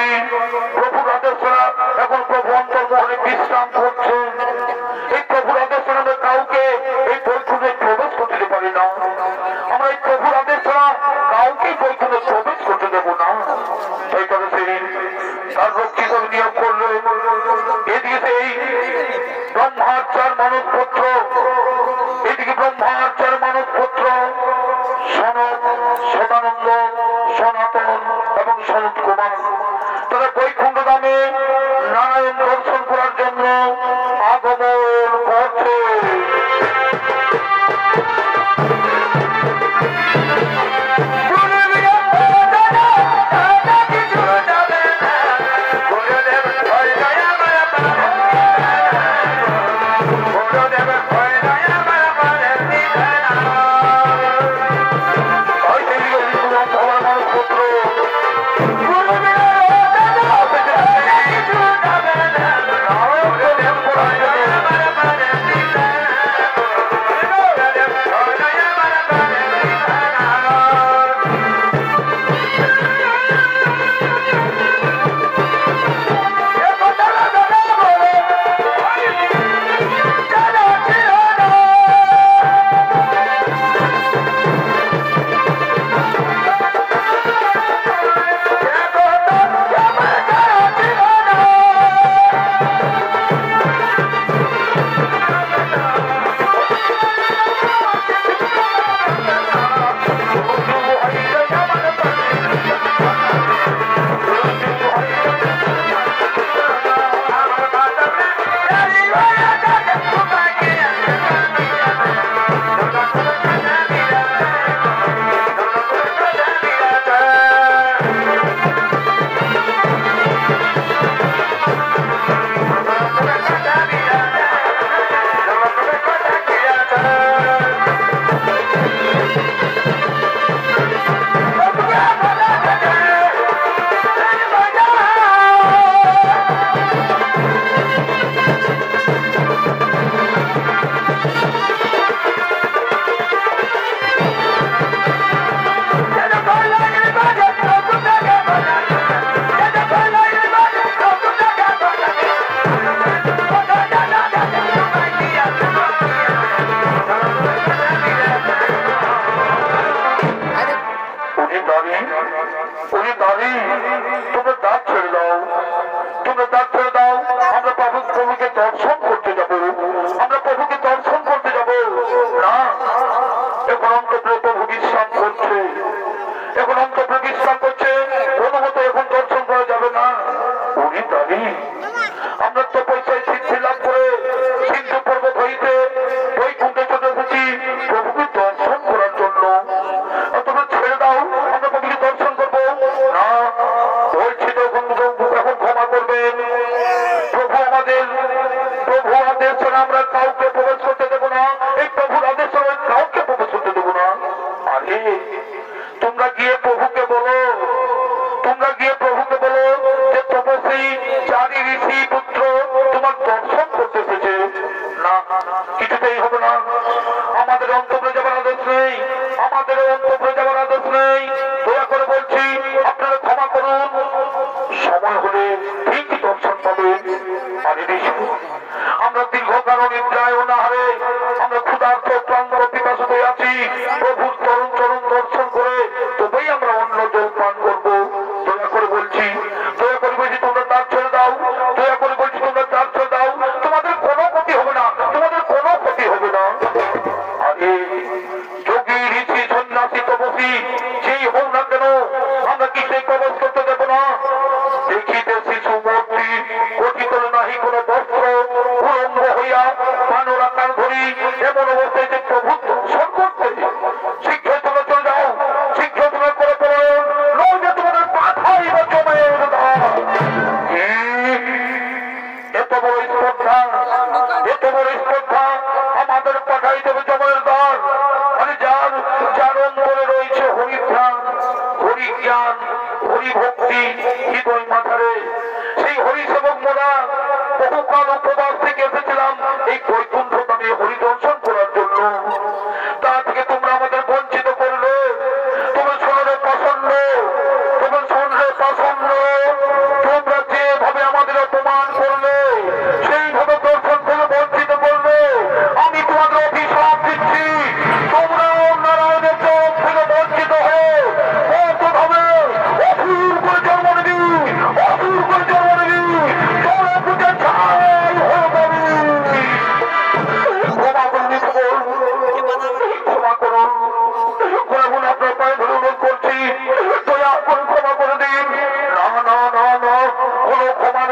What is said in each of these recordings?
আছি প্রভুর আদেশরা এখন প্রভু অন্তর্মহলে বিশ্রাম করছে। এই প্রভুর আদেশরা আমরা কাউকে এই বৈকুণ্ঠে প্রবেশ করতে পারি না। আমরা এই প্রভুর আদেশরা কাউকে বৈকুণ্ঠে প্রবেশ করতে দেব না। তাই তবে সেদিন তার রক্ষিত নিয়োগ করলো। এদিকে এই ব্রহ্মার 4 মানব পুত্র, এদিকে ব্রহ্মার 4 মানব পুত্র সনৎ, সদানন্দ, সনাতন এবং সনত কুমার তারা বৈকুণ্ঠ ধামে নারায়ণ দর্শন করার জন্য আগমন করছে।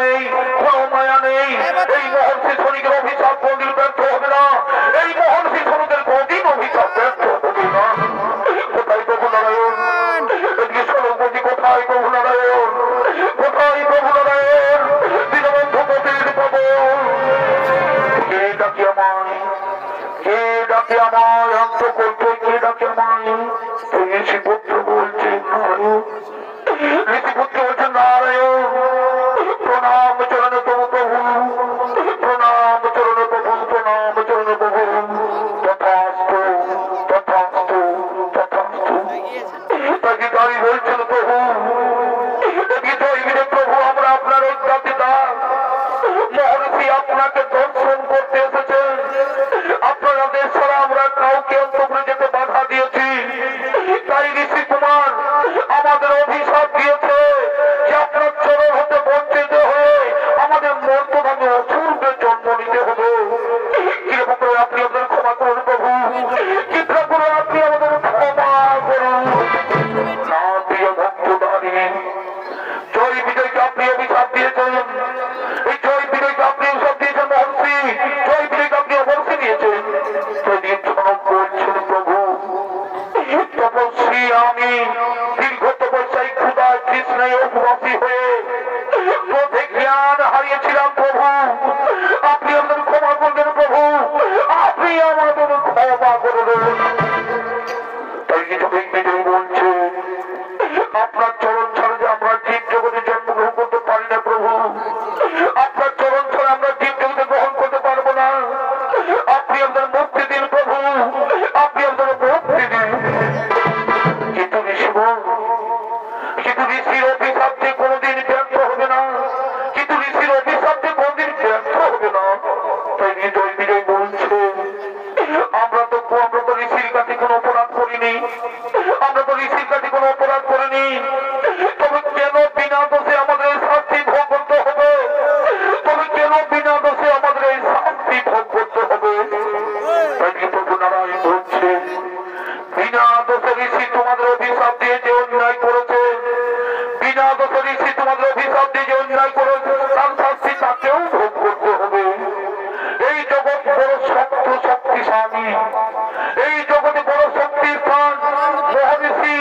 নেই, কোনো মায়া নেই। এই মহর্ষি শনিকের অভিশাপ কোনদিন ব্যর্থ হবে না। এই মহর্ষি শনিদের কোনদিন অভিশাপ ব্যর্থ হবে না। কোথায় প্রভু নারায়ণ? এদিকে সরস্বতী কোথায় প্রভু নারায়ণ? কোথায় প্রভু নারায়ণ? দীনবন্ধু পতির প্রভু কে ডাকি আমায়? কে ডাকে আমায়? অন্ত করতে কে ডাকে আমায়? ঋষিপুত্র বলছে নারায়ণ, ঋষিপুত্র বলছে নারায়ণ, প্রণাম চরণ প্রভু প্রভু, প্রণাম চরণ প্রভু, প্রণাম চরণ প্রভু, তথাস্তু তথাস্তু তথাস্তু। তাকে তাই বলছেন প্রভু, প্রভু আমরা আপনার অজ্ঞাতিতা মহর্ষি আপনাকে দর্শন করতে এসেছেন। আপনার আদেশ ছাড়া আমরা কাউকে অন্তপুরে যেতে বাধা দিয়েছি। তাই ঋষি কুমার আমাদের অভিশাপ দিয়েছে যে আপনার চরণ হতে বঞ্চিত হয়ে আমাদের মর্তধামে অসুরদের জন্ম নিতে হবে। কৃপা করে আপনি আমাদের ক্ষমা করুন প্রভু, কৃপা করে আপনি আমাদের ক্ষমা করুন। না প্রিয় ভক্ত দাঁড়িয়ে জয় বিজয়কে আপনি অভিশাপ দিয়েছেন। এই জয় বিজয়কে আপনি অভিশাপ দিয়েছেন মহর্ষি, জয় বিজয়কে আপনি অবশ্যই দিয়েছেন। বলছেন প্রভু তপস্বী আমি দীর্ঘ তপস্যায় ক্ষুধায় তৃষ্ণায় উপবাসী হয়ে ক্রোধে জ্ঞান হারিয়েছিলাম প্রভু, আপনি আমাদের ক্ষমা করবেন প্রভু, আপনি আমাদের ক্ষমা করবেন। তাই বিজয় বলছে আপনার চরণ ছাড়া যে আমরা জীব জগতে জন্মগ্রহণ করতে পারি না প্রভু, আপনার চরণ ছাড়া আমরা জীব জগতে গ্রহণ করতে পারবো না। আপনি আমাদের মুক্তি দিন প্রভু, আপনি আমাদের মুক্তি দিন। কিন্তু ঋষির অভিশাপ যে কোনোদিন ব্যর্থ হবে না, কিন্তু ঋষির অভিশাপ যে কোনোদিন ব্যর্থ হবে না। তাই বিজয় বলছে আমরা তো ঋষির কাছে কোনো অপরাধ করিনি, আমরা তো ঋষির কাছে কোনো অপরাধ করিনি, তবে কেন বিনা দোষে আমাদের এই শাস্তি ভোগ করতে হবে? তবে কেন বিনা দোষে আমাদের এই শাস্তি ভোগ করতে হবে? প্রভু নারায়ণ বলছে বিনা দোষে ঋষি তোমাদের অভিশাপ দিয়ে যে অন্যায় করেছে, বিনা দোষে ঋষি তোমাদের অভিশাপ দিয়ে যে অন্যায় করেছে তার শাস্তি তাকেও ভোগ করতে হবে। এই জগৎ বড় শক্তিশালী, এই জগতে বড় শক্তিস্থান। মহর্ষি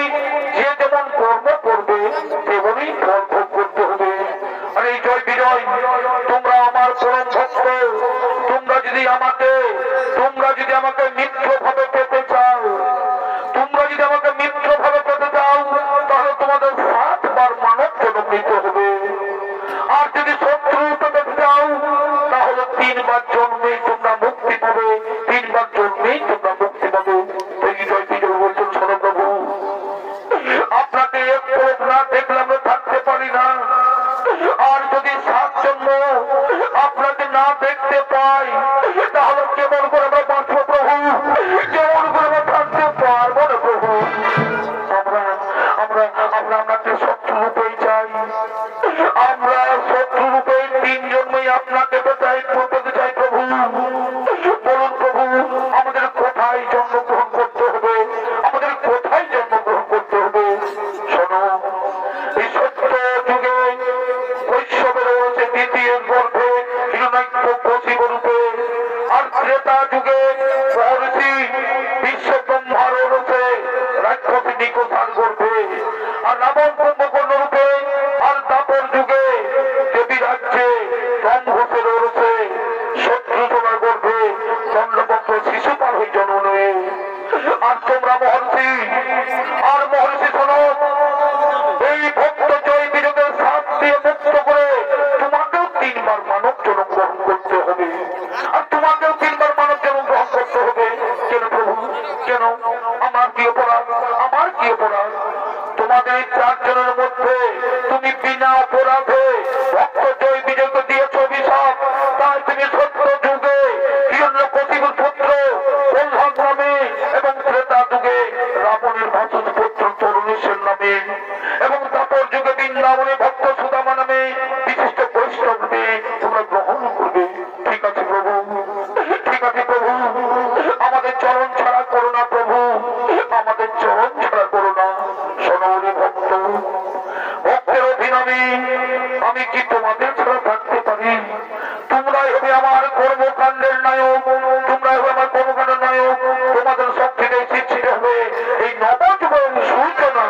যে যেমন কর্ম করবে তেমনই ফল ভোগ করতে হবে। আর এই জয় বিজয় তোমরা আমার পরম ভক্ত, তোমরা যদি আমাকে মিত্র ভাবে পেতে চাও, তোমরা যদি আমাকে মিত্র ভাবে পেতে চাও তাহলে তোমাদের 7 বার মানব জন্ম নিতে হবে। আর যদি শত্রু পেতে চাও তাহলে 3 বার জন্মেই তোমরা মুক্তি পাবে, 3 বার জন্মেই তোমরা মুক্তি পাবে। জয় বিজয় বলছেন শোনো প্রভু, আপনাকে একটু না দেখলে আমরা থাকতে পারি না। আর যদি 7 জন্ম আপনাকে না দেখতে পাই তাহলে কেমন করে আমরা বাঁচবো প্রভু, কেমন করে আমরা থাকতে পারবো না প্রভু। আমরা আপনাকে শত্রু রূপেই চাই, আমরা শত্রু রূপে 3 জন্মই আপনাকে পেতে চাই প্রভু। বলুন প্রভু আমাদের কোথায় জন্মগ্রহণ করতে হবে, আমাদের কোথায় জন্মগ্রহণ করতে হবে? শোনো, এই সত্য যুগে কৈশবের রয়েছে দ্বিতীয় গর্ভে হিরণ্যকশিপ রূপে, আর ত্রেতা যুগে মহর্ষি বিশ্বব্রহ্মার রয়েছে রাক্ষসী নিকোষার গর্ভে, আর রাবণ কুম্ভকর্ণ রূপে, আর দাপর যুগে দেবী রাজ্যে ব্রহ্মঘোষের রয়েছে শত্রু তোমার গর্ভে চন্দ্রপক্ষ শিশুপাল হয়ে জন্ম নেয়। আর তোমরা মহর্ষি শোনো, এই ভক্ত জয় বিজয়ের সাথ দিয়ে মুক্ত করে তোমাকেও 3 বার মানব জন্ম গ্রহণ করতে হবে, আর তোমাকেও 3 বার মানব জন্ম গ্রহণ করতে হবে। কেন প্রভু, কেন? আমার কি অপরাধ, আমার কি অপরাধ? তোমাদের 4 জনের মধ্যে তুমি বিনা অপরাধে ভক্ত জয় বিজয়কে দিয়েছ অভিশাপ। তাই তুমি সত্য যুগে হিরণ্যকশিপুর পুত্র প্রহ্লাদ নামে এবং ত্রেতা যুগে রাবণের ভাষণ কর্মকাণ্ডের নায়ক, তোমরা হবে আমার কর্মকাণ্ডের নায়ক। তোমাদের সব থেকে শিক্ষিত হবে এই নবযুবক সূচনা।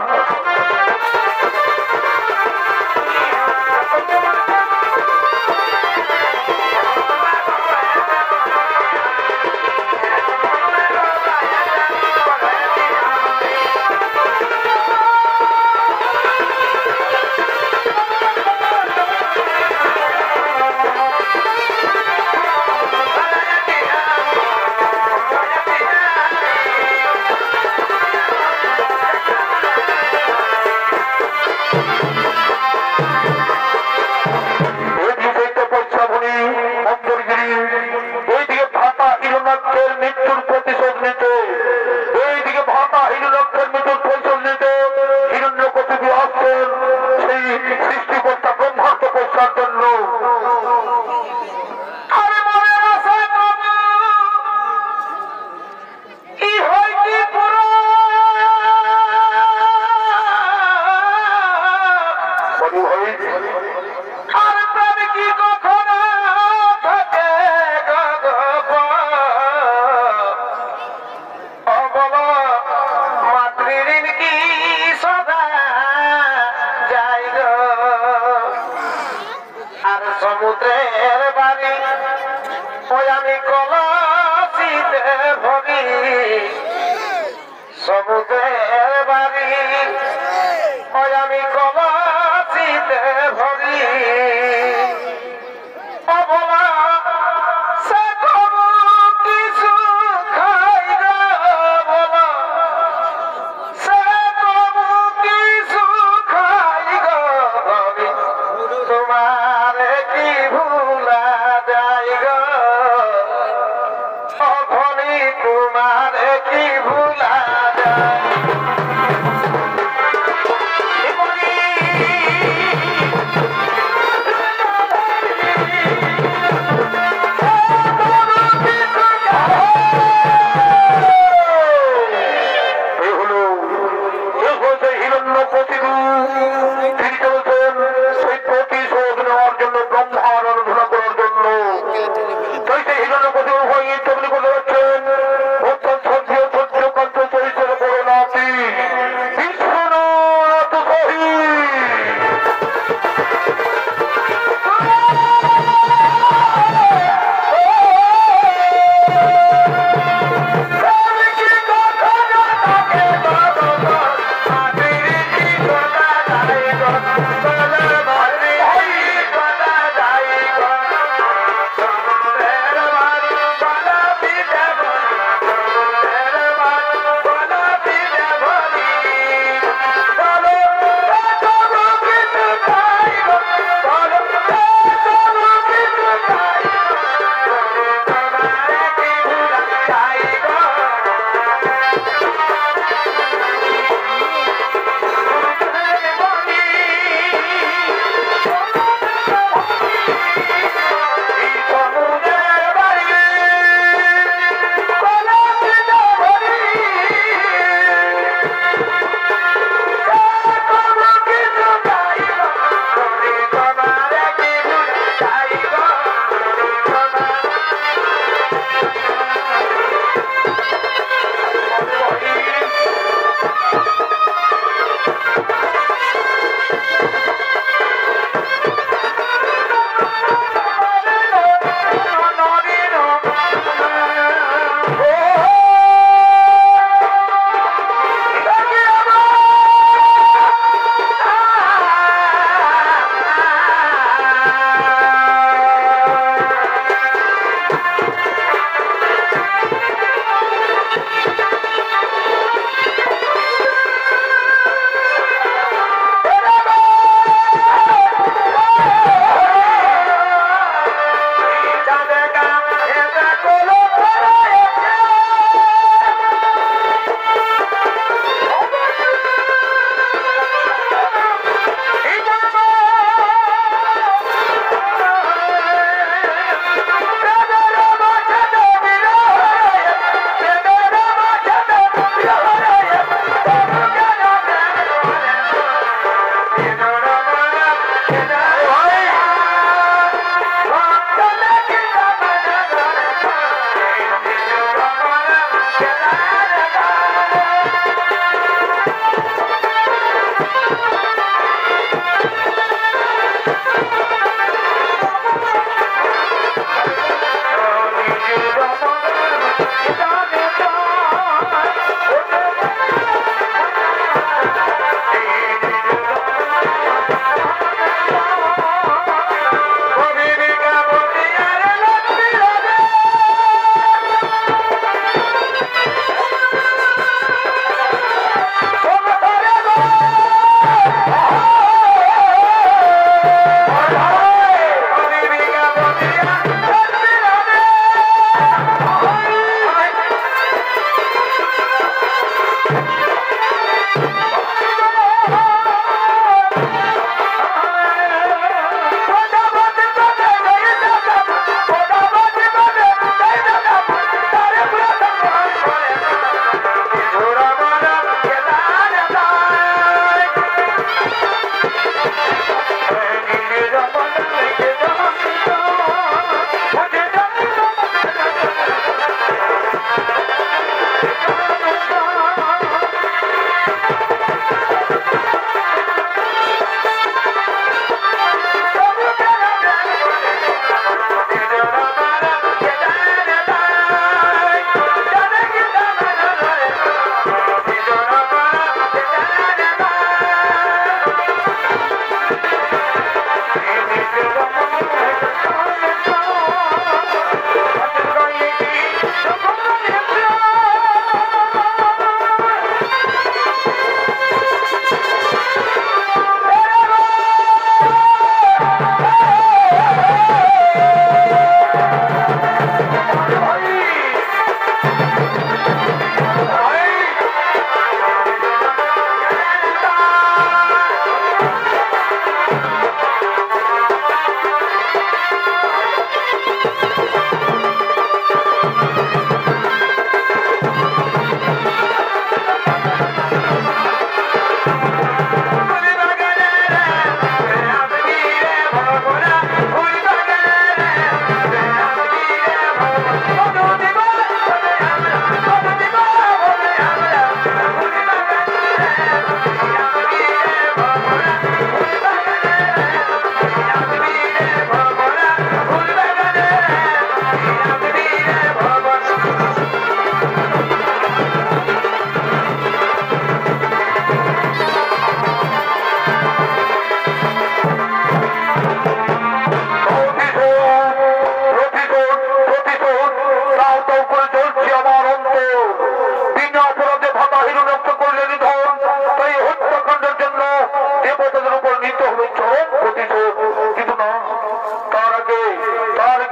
মৃত্যুর প্রতিশোধ নিতে, এইদিকে ভাতা হিরণ্যকের মৃত্যুর প্রতিশোধ নিতে হিরণ্যকশিপু আসছেন সেই সৃষ্টিকর্তা ব্রহ্মার তপস্যার জন্য। সমুদ্রের বাড়ি ওই আমি কলসিতে ভরি, সমুদ্রের বাড়ি ওই আমি কলসিতে ভরি। অবলা সে কবু কিছু খাই গো, বলা সে কবু কিছু খাই গো, তোমার কি ভুলা যায় গো, অখনি তোমার কি ভুলা যায়।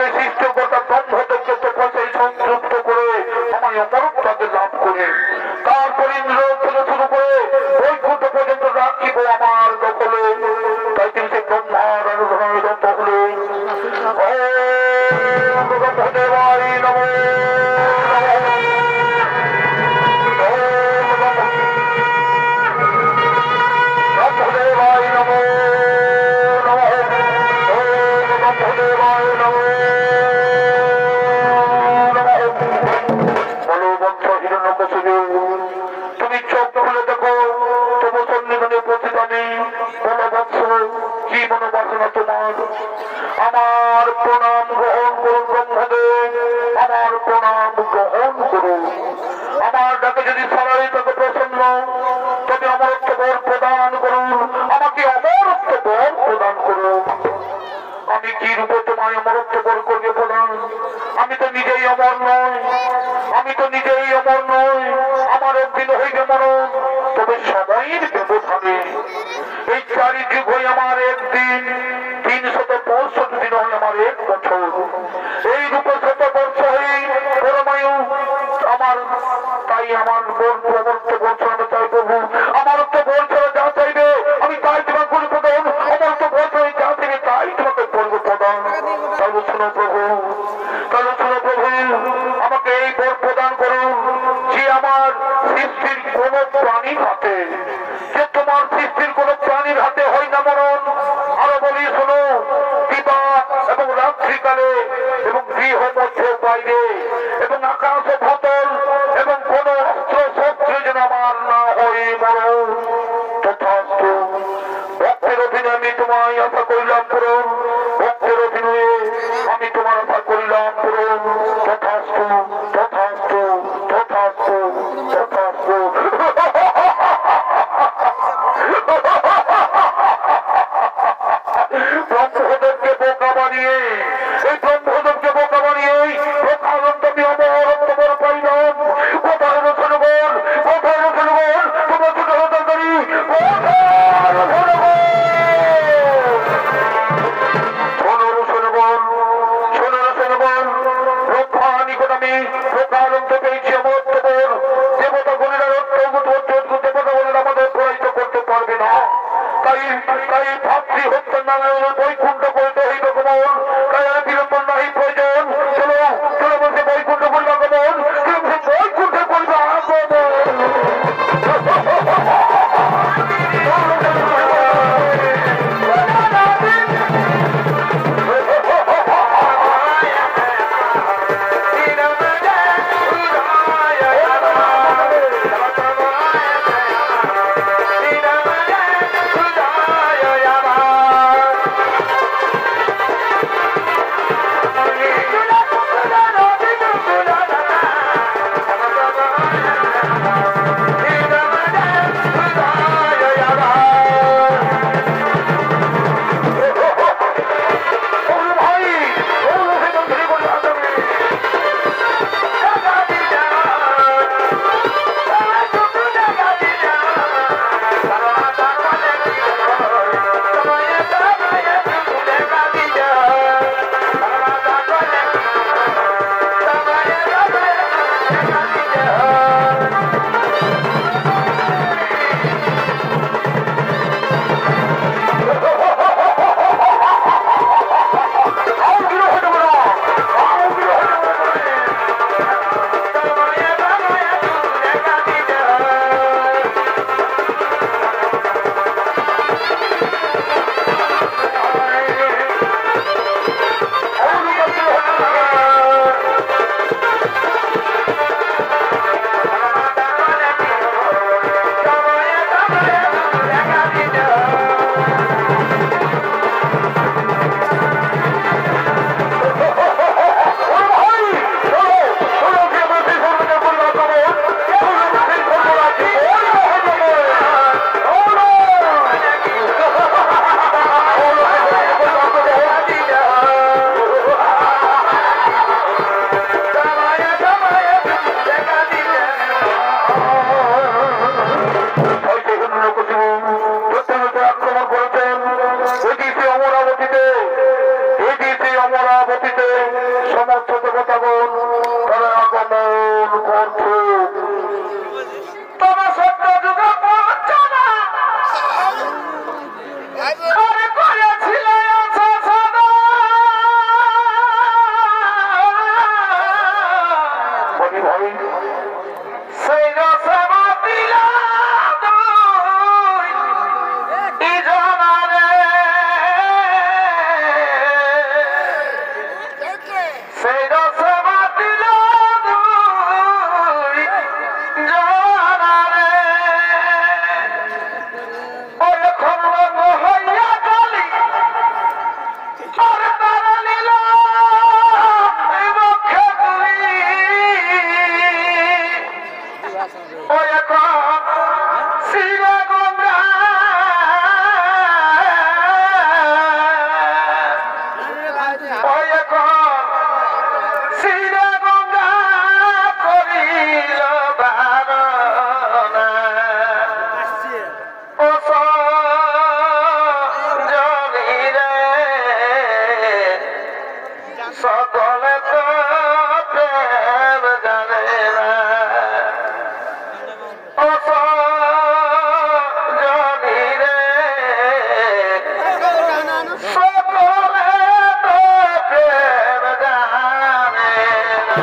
আমাকে সৃষ্টিকর্তা ব্রহ্মদেবকে তপস্যায় সংযুক্ত করে আমায় অমরত্বকে লাভ করে তারপর ইন্দ্র থেকে শুরু করে বৈকুণ্ঠ পর্যন্ত রাখিব আমার দখলে। তাই তিনি সে ব্রহ্মার আরাধনায় রত হলেন। ওম ব্রহ্মদেবায় নমঃ। তুমি চোখ খুলে দেখো, তবু সন্নিধানে উপস্থিত আমি। বলো বৎস, কি মনোবাসনা তোমার? আমার প্রণাম গ্রহণ করুন ব্রহ্মদেব, আমার প্রণাম গ্রহণ করুন। আমার ডাকে যদি সবাই তাকে প্রসন্ন, তবে অমরত্ব বর প্রদান করুন, আমাকে অমরত্ব বর প্রদান করুন। আমি কি রূপে তোমায় অমরত্ব বর করবে প্রদান? আমি তো নিজেই অমর নয়, আমি তো নিজেই অমর নয়। আমার একদিন হইবে মরণ, তবে সময়ের ব্যবধানে এই চারি যুগ হই আমার একদিন, 365 দিন হয় আমার এক বছর। এই রূপে 100 বর্ষ হই পরমায়ু আমার। তাই আমার অমরত্ব বর ছাড়া চাই প্রভু, অমরত্ব বর ছাড়া যা চাইবে আমি তাই তোমার করে প্রদান। অমরত্ব বর ছাড়া যা চাইবে তাই তোমাকে বলবো প্রদান। তাহলে শোনো প্রভু, তাহলে শোনো প্রভু, আমাকে এই বর প্রদান করুন যে আমার সৃষ্টির কোন প্রাণীর হাতে, যে তোমার সৃষ্টির কোন প্রাণীর হাতে হয় না মরণ। আরো বলি শোনো, দিবা এবং রাত্রিকালে এবং গৃহ মধ্যে বাইরে এবং আকাশ ভূতল এবং কোন অস্ত্র শস্ত্রে যেন আমার না হয় মরণ। তথাস্তু। ভক্তের অধীনে আমি তোমায় আশা করিলাম পূরণ, ভক্তের অধীনে আমি তোমার আশা করিলাম পূরণ। তথাস্তু, তথাস্তু, তথাস্তু, তথাস্তু। অমরাবতীতে সমস্ত দেবতাগণ তারা আগমন করছে। তোমার সত্য যুগ পৌঁছানা করে করেছিল ভাই সেই রসে মাতিলা তুই জানারে সেই রসে মাতিলা তুই জানারে ওই খন্ড হইয়া গলি আর তারা নীল বক্ষে তুই ওই শিরা গঙ্গা ওই শিরা গঙ্গা করিল বারণা ও জমিরে সকলে তো প্রেম জানে না ও জমিরে সকলে তো প্রেম জানে না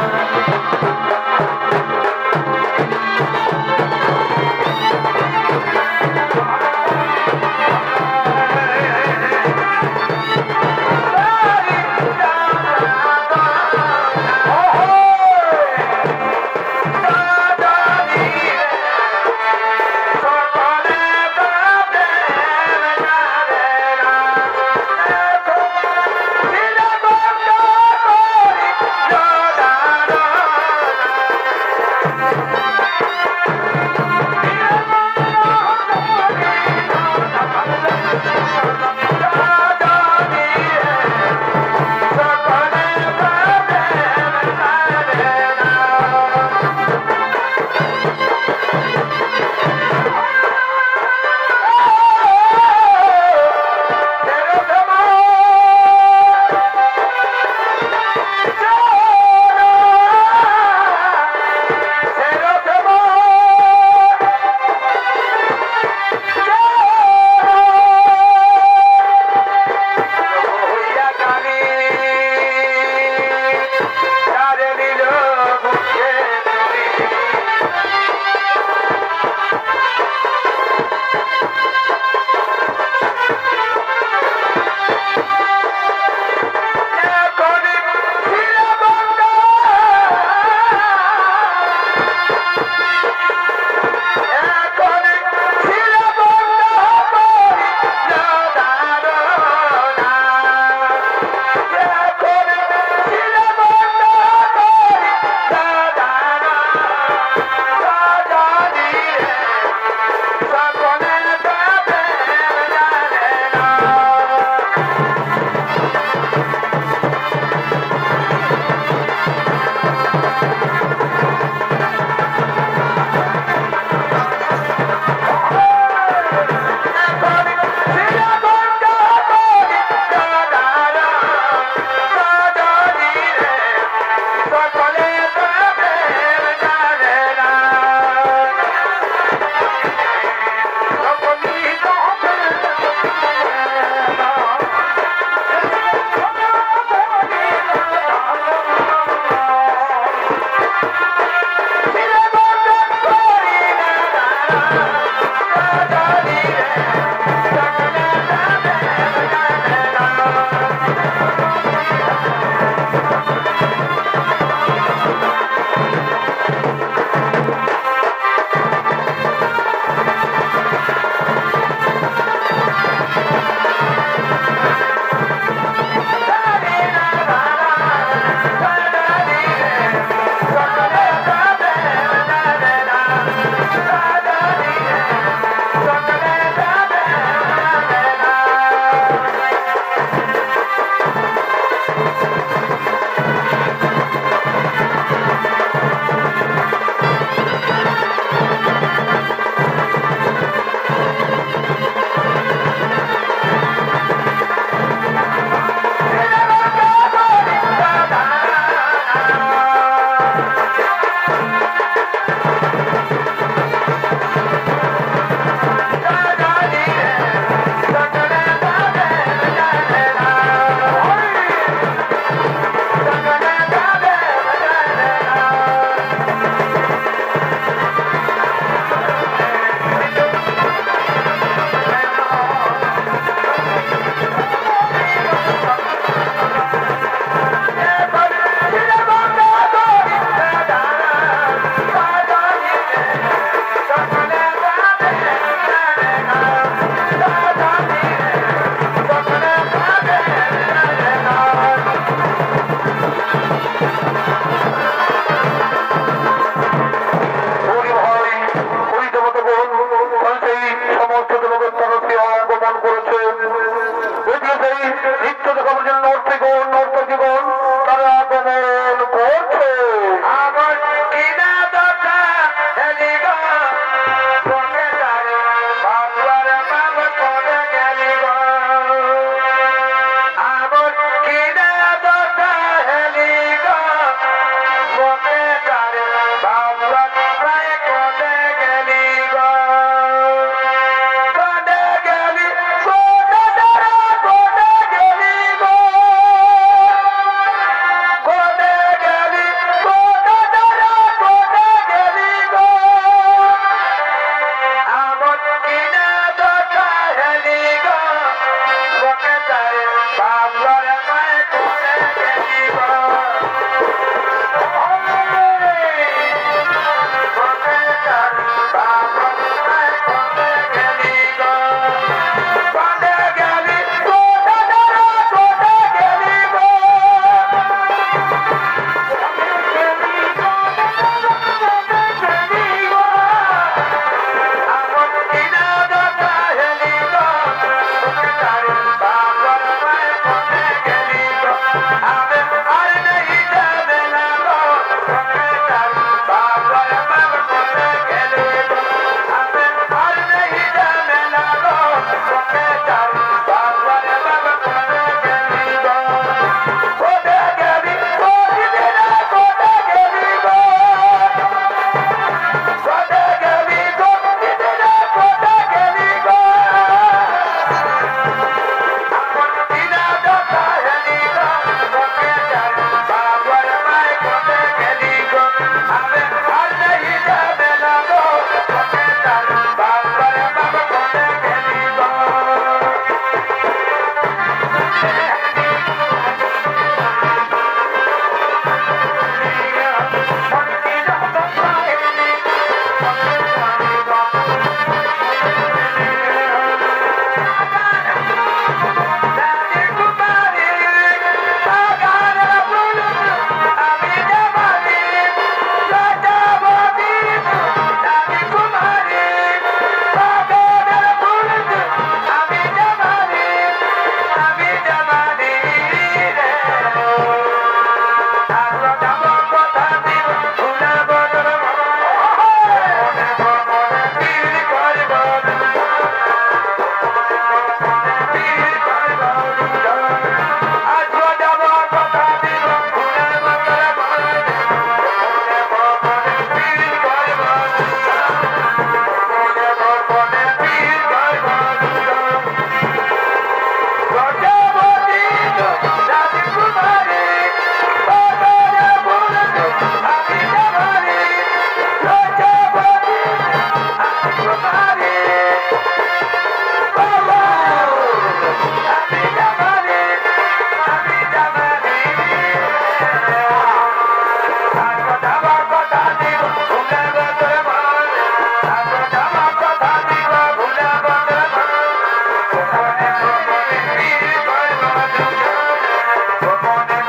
Thank you.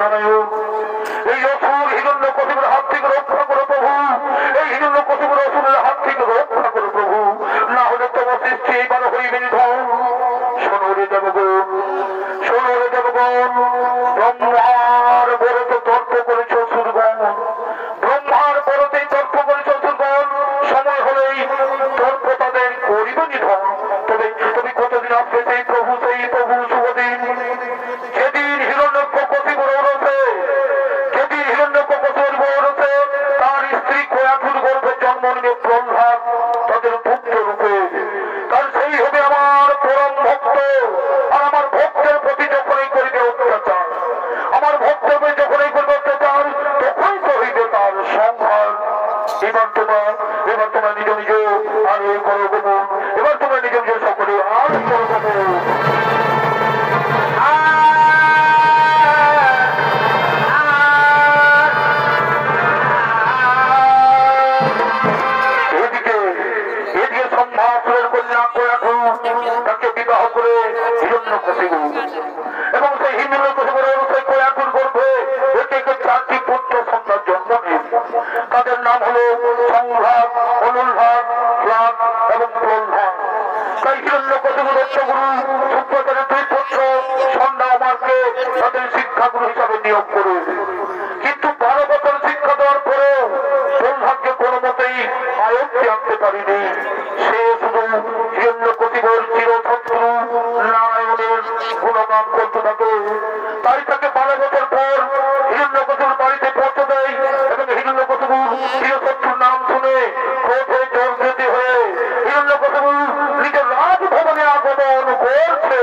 নারায়ণ এই অসুর হিরণ্যকশিপুর হাত থেকে রক্ষা করো প্রভু, এই হিরণ্যকশিপুর অসুরের হাত থেকে রক্ষা করো প্রভু, না হলে তোমার সৃষ্টি এইবার হইবে নিধন। শোনো রে দেবগণ, শোনো রে দেবগণ, ব্রহ্মার বরতে তর্ক করেছ অসুরগণ, ব্রহ্মার বরতেই তর্ক করেছ অসুরগণ, সময় হলেই তর্ক তাদের করিবে নিধন। তবে তুমি কতদিন আসবে সেই প্রভু শুভদিন, যেদিন হিরণ্যকশিপুর ওরসে, যেদিন হিরণ্যকশিপুর ওরসে তার স্ত্রী কয়াঠুর গর্ভে জন্ম নিয়ে প্রহ্লাদ তাদের পুত্র রূপে, কারণ সেই হবে আমার পরম ভক্ত। আর আমার ভক্তের প্রতি যখনই করিবে অত্যাচার, আমার ভক্তের প্রতি যখনই করবে অত্যাচার, তখনই তো হইবে তার সংহার। এবার তোমরা নিজ নিজ আর এই করো গোপন, এবার তোমরা নিজ নিজ সকলে আর করো গোপন। এদিকে সম্ভাসুরের কন্যা কয়াঠু তাকে বিবাহ করে হিরণ্যকশিপু, এবং সেই হিরণ্যকশিপুর সেই কয়াঠুর গর্ভে একে একে 4টি পুত্র সন্তান জন্ম নেয়। তাদের নাম হলো সংঘাত, অনুল্লাদ, ক্লাদ এবং প্রহ্লাদ। তাই হিরণ্যকশিপু দত্তগুরু সুপ্রচারের 2 পুত্র সন্ধ্যা আমাকে তাদের শিক্ষাগুরু হিসাবে নিয়োগ করে, কিন্তু 12 বছর শিক্ষা দেওয়ার পরেও প্রহ্লাদকে কোনো মতেই আয়ত্তে আনতে পারিনি। সে শুধু হিরণ্যকশিপুর চিরশত্রু নারায়ণের গুণগান করতে থাকে। তাই তাকে 12 বছর পর হিরণ্যকশিপুর বাড়িতে পৌঁছে দেয়, এবং হিরণ্যকশিপুর চিরশত্রুর নাম শুনে ক্রোধে জর্জরিত হয়ে হিরণ্যকশিপুর নিজের রাজভবনে আগমন করছে।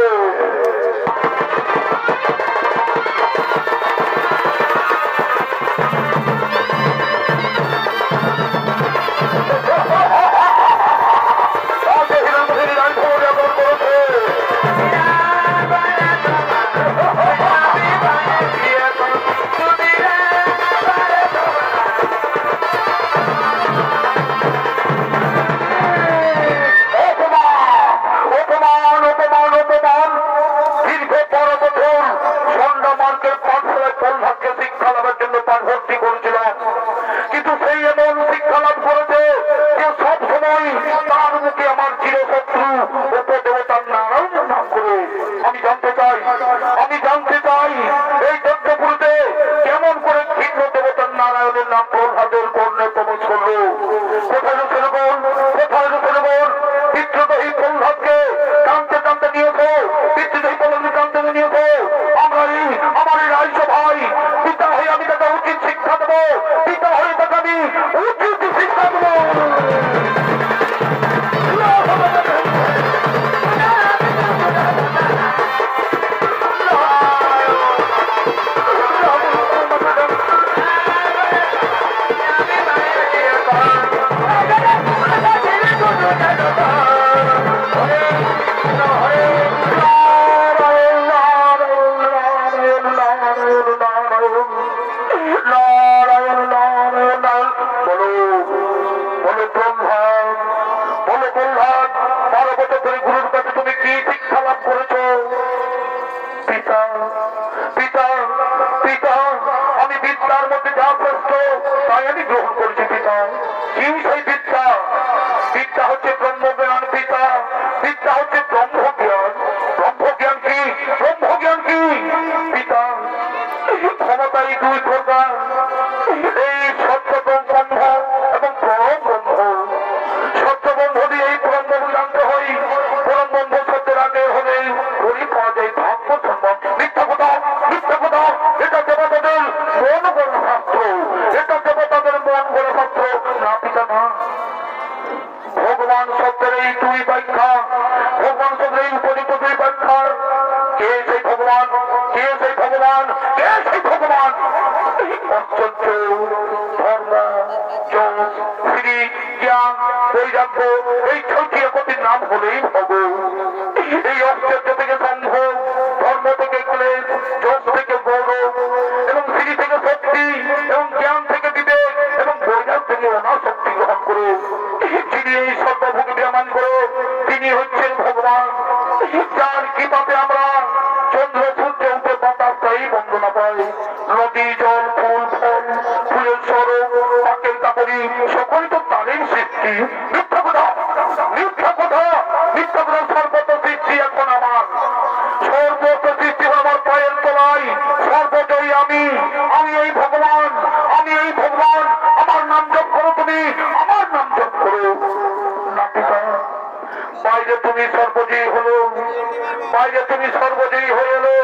কিন্তু সেই এমন শিক্ষা লাভ করেছে যে সব সময় তার মুখে আমার চিরশত্রু উপদেবতার নারায়ণের নাম করে। আমি জানতে চাই এই যজ্ঞপুরীতে কেমন করে ভিন্ন দেবতার নারায়ণের নাম প্রহ্লাদের কর্ণে প্রবেশ করলো। কোথায় পিতৃদহী প্রহ্লাদকে টানতে টানতে নিয়েছো, পিতৃদহী প্রহ্লাদকে টানতে নিয়েছো। আমার এই রাজসভায় পিতা হয়ে আমি তাকে উচিত শিক্ষা দেবো, পিতা হয়ে তাকে আমি উচিত শিক্ষা দেবো। ভগবান শব্দের এই 2 ব্যাখ্যা, ভগবান শব্দের এই উপযুক্ত 2 ব্যাখ্যা। কে সেই ভগবান? অশ্চর্য, ধর্ম, যশ, শ্রী, জ্ঞান, বৈরাগ্য, এই 6টি একতির নাম হলেই ভগ। এই অশ্চর্য থেকে সম্ভব, ধর্ম থেকে ক্লেশ, যশ থেকে গৌরব, এবং শ্রী থেকে শক্তি, এবং জ্ঞান থেকে বিবেক, এবং বৈরাগ্য থেকে অনাসক্তি গ্রহণ করে যিনি এই সর্বভোগে বিরামান করে তিনি হচ্ছেন ভগবান, যার কৃপাতে আমরা চন্দ্র সূর্য উঠে বাতাস বন্দনা পায়। নদী জল ফুল ফল ফুলের স্বরূপ পাকের কাপড়ি সকলই তো তারই সৃষ্টি। মিথ্যা কথা, মিথ্যা কথা, মিথ্যা কথা। সর্বত সৃষ্টি এখন আমার, সর্বত সৃষ্টি আমার পায়ের তলায়। সর্বজয়ী আমি, আমি এই ভগবান, আমি এই ভগবান। আমার নাম জপ করো তুমি, আমার নাম জপ করো। না পিতা, বাইরে তুমি সর্বজয়ী হলো, বাইরে তুমি সর্বজয়ী হয়ে এলো,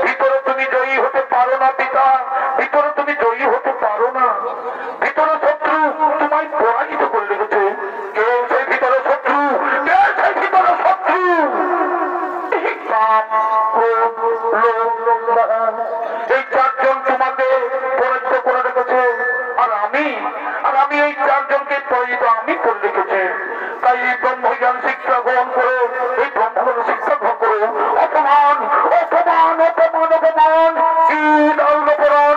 ভিতরে তুমি জয়ী হতে পারো না পিতা, ভিতরে তুমি জয়ী হতে পারো না। ভিতরে শত্রু তোমায় পরাজিত করে রেখেছে। কে সেই ভিতরে শত্রু? কে সেই ভিতরে শত্রু? কাম, ক্রোধ, লোভ, মোহ, এই চারজন তোমাকে পরাজিত করে রেখেছে। আর আমি এই চারজনকে পরাজিত আমি করে রেখেছি। তাই এই ব্রহ্মজ্ঞান শিক্ষা গ্রহণ করো, এই ব্রহ্মজ্ঞান শিক্ষা গ্রহণ করো। অপমান, অপমান, অপমান, অপমান, কি দারুণ অপমান,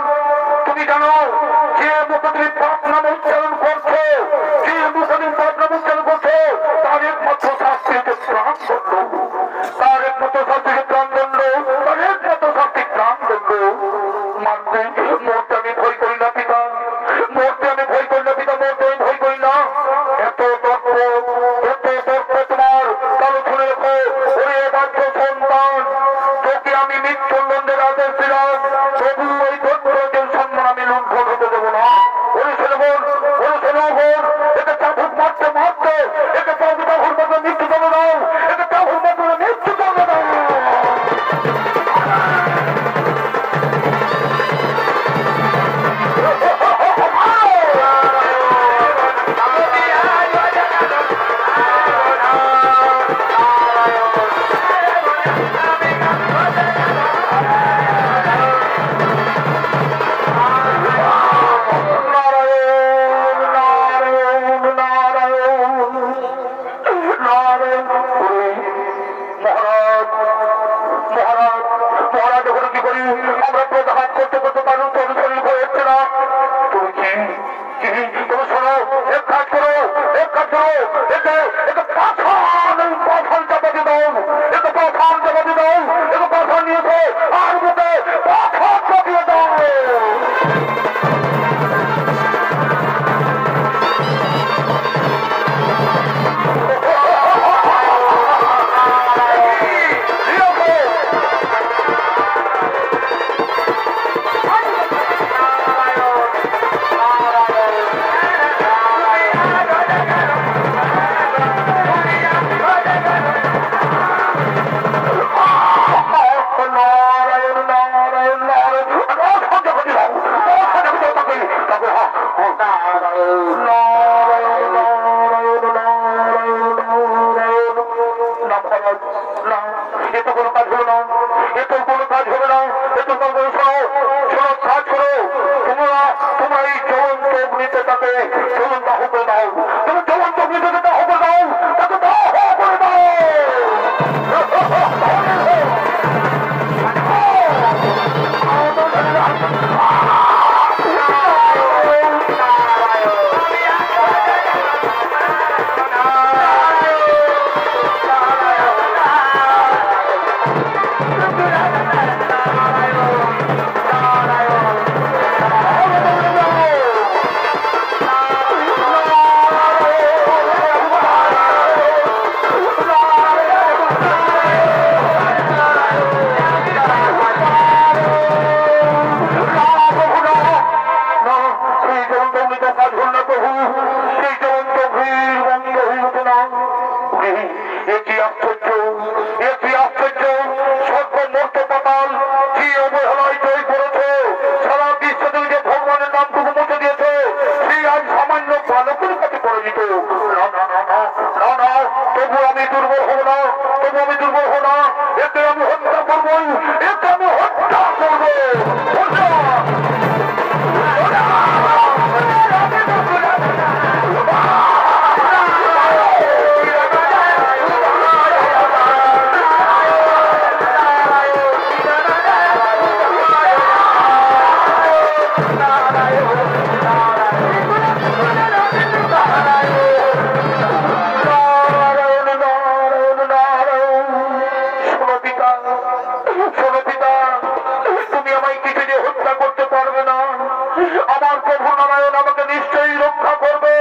আমার প্রভু নারায়ণ আমাকে নিশ্চয়ই রক্ষা করবে,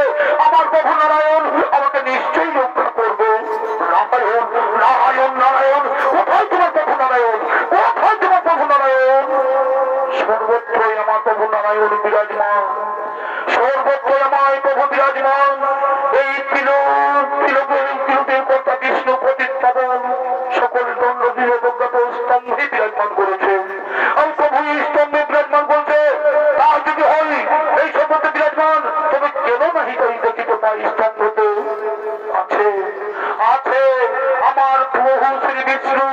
আমার প্রভু নারায়ণ আমাকে নিশ্চয়ই রক্ষা করবে। নারায়ণ নারায়ণ নারায়ণ, কোথায় তোমার প্রভু নারায়ণ, কোথায় তোমার প্রভু নারায়ণ? সর্বত্রই আমার প্রভু নারায়ণ বিরাজমান, সর্বত্রই আমার প্রভু বিরাজমান। এই তিলকের কর্তা বিষ্ণু পতিত পাবন সকল দণ্ড দিয়ে অজ্ঞাত স্তম্ভে বিরাজমান করেছে। আমি প্রভু এই স্তম্ভে বিরাজমান করছে, তা যদি হয় এই সম্বন্ধে বিরাজমান, তবে কেন নাহি তাই দেখিতে পাই স্তম্ভতে আছে আছে আমার প্রভু শ্রী বিষ্ণু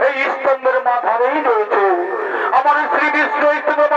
এই স্তম্ভের মাথারেই রয়েছে। আমার শ্রী বিষ্ণু স্তম্ভের